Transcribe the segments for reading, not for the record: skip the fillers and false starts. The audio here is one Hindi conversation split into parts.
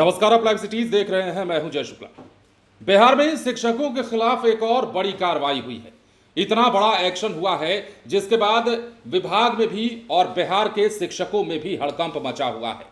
नमस्कार, आप लाइव सिटीज देख रहे हैं। मैं हूं जय शुक्ला। बिहार में शिक्षकों के खिलाफ एक और बड़ी कार्रवाई हुई है। इतना बड़ा एक्शन हुआ है जिसके बाद विभाग में भी और बिहार के शिक्षकों में भी हड़कंप मचा हुआ है।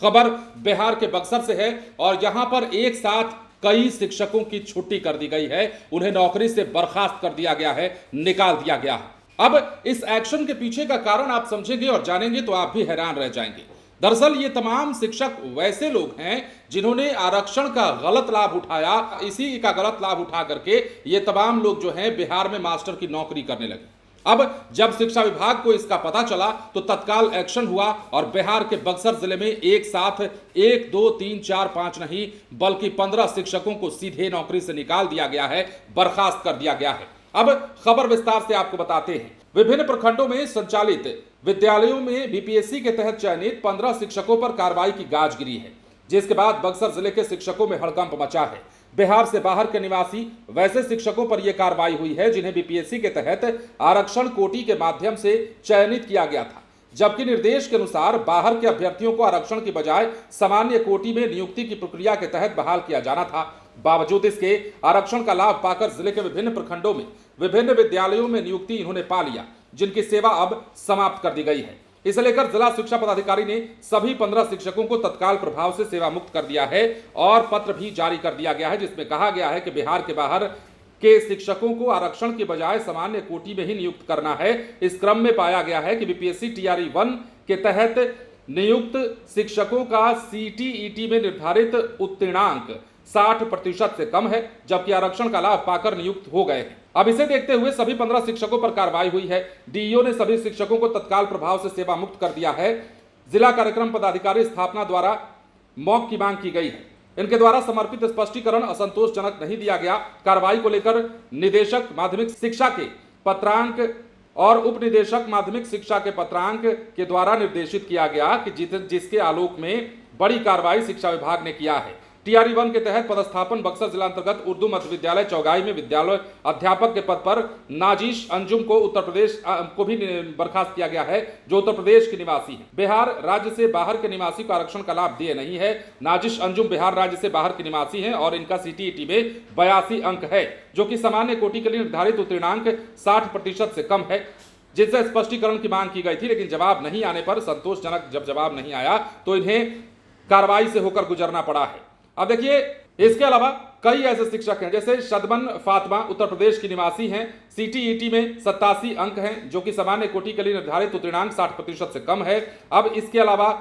खबर बिहार के बक्सर से है और यहां पर एक साथ कई शिक्षकों की छुट्टी कर दी गई है, उन्हें नौकरी से बर्खास्त कर दिया गया है, निकाल दिया गया है। अब इस एक्शन के पीछे का कारण आप समझेंगे और जानेंगे तो आप भी हैरान रह जाएंगे। दरअसल ये तमाम शिक्षक वैसे लोग हैं जिन्होंने आरक्षण का गलत लाभ उठाया। इसी का गलत लाभ उठा करके ये तमाम लोग जो हैं बिहार में मास्टर की नौकरी करने लगे। अब जब शिक्षा विभाग को इसका पता चला तो तत्काल एक्शन हुआ और बिहार के बक्सर जिले में एक साथ 1, 2, 3, 4, 5 नहीं बल्कि 15 शिक्षकों को सीधे नौकरी से निकाल दिया गया है, बर्खास्त कर दिया गया है। अब खबर विस्तार से आपको बताते हैं। विभिन्न प्रखंडों में संचालित विद्यालयों में बीपीएससी के तहत चयनित 15 शिक्षकों पर कार्रवाई की गाज गिरी है, जिसके बाद बक्सर जिले के शिक्षकों में हड़कंप मचा है। बिहार से बाहर के निवासी वैसे शिक्षकों पर यह कार्रवाई हुई है जिन्हें बीपीएससी के तहत आरक्षण कोटी के माध्यम से चयनित किया गया था, जबकि निर्देश के अनुसार बाहर के अभ्यर्थियों को आरक्षण की बजाय सामान्य कोटि में नियुक्ति की प्रक्रिया के तहत बहाल किया जाना था। बावजूद इसके आरक्षण का लाभ पाकर जिले के विभिन्न प्रखंडों में विभिन्न विद्यालयों में नियुक्ति इन्होंने पा लिया, जिनकी सेवा अब समाप्त कर दी गई है। इसे लेकर जिला शिक्षा पदाधिकारी ने सभी 15 शिक्षकों को तत्काल प्रभाव से सेवा मुक्त कर दिया है और पत्र भी जारी कर दिया गया है, जिसमें कहा गया है कि बिहार के बाहर के शिक्षकों को आरक्षण के बजाय सामान्य कोटि में ही नियुक्त करना है। इस क्रम में पाया गया है कि बीपीएससी टीआरई 1 के तहत नियुक्त शिक्षकों का सीटीईटी में निर्धारित उत्तीर्णांक 60% से कम है, जबकि आरक्षण का लाभ पाकर नियुक्त हो गए हैं। अब इसे देखते हुए सभी 15 शिक्षकों पर कार्रवाई हुई है। डीईओ ने सभी शिक्षकों को तत्काल प्रभाव से सेवा मुक्त कर दिया है। जिला कार्यक्रम पदाधिकारी स्थापना द्वारा मौक की मांग की गई है। इनके द्वारा समर्पित स्पष्टीकरण असंतोषजनक नहीं दिया गया। कार्रवाई को लेकर निदेशक माध्यमिक शिक्षा के पत्रांक और उप निदेशक माध्यमिक शिक्षा के पत्रांक के द्वारा निर्देशित किया गया कि जिसके आलोक में बड़ी कार्रवाई शिक्षा विभाग ने किया है। टीआरई 1 के तहत पदस्थापन बक्सर जिला अंतर्गत उर्दू मध्य विद्यालय चौगाई में विद्यालय अध्यापक के पद पर नाजिश अंजुम को उत्तर प्रदेश को भी बर्खास्त किया गया है, जो उत्तर प्रदेश के निवासी हैं। बिहार राज्य से बाहर के निवासी को आरक्षण का लाभ दिए नहीं है। नाजिश अंजुम बिहार राज्य से बाहर के निवासी हैं और इनका सीटीईटी में 82 अंक है, जो कि सामान्य कोटि के लिए निर्धारित उत्तीर्णांक 60% से कम है, जिससे स्पष्टीकरण की मांग की गई थी, लेकिन जवाब नहीं आने पर संतोषजनक जब जवाब नहीं आया तो इन्हें कार्रवाई से होकर गुजरना पड़ा है। अब देखिए, इसके अलावा कई ऐसे शिक्षक हैं जैसे शदमन फातिमा उत्तर प्रदेश की निवासी हैं, सीटीईटी में 87 अंक हैं, जो कि सामान्य कोटि के लिए निर्धारित उत्तीर्णांक 60% से कम है। अब इसके अलावा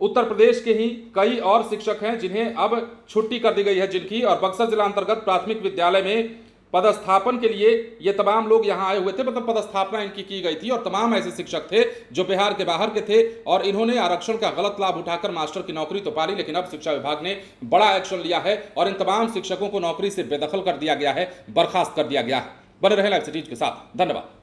उत्तर प्रदेश के ही कई और शिक्षक हैं जिन्हें अब छुट्टी कर दी गई है, जिनकी और बक्सर जिला अंतर्गत प्राथमिक विद्यालय में पदस्थापन के लिए ये तमाम लोग यहाँ आए हुए थे, मतलब पदस्थापना इनकी की गई थी और तमाम ऐसे शिक्षक थे जो बिहार के बाहर के थे और इन्होंने आरक्षण का गलत लाभ उठाकर मास्टर की नौकरी तो पा ली, लेकिन अब शिक्षा विभाग ने बड़ा एक्शन लिया है और इन तमाम शिक्षकों को नौकरी से बेदखल कर दिया गया है, बर्खास्त कर दिया गया है। बने रहे लाइव सिटीज के साथ। धन्यवाद।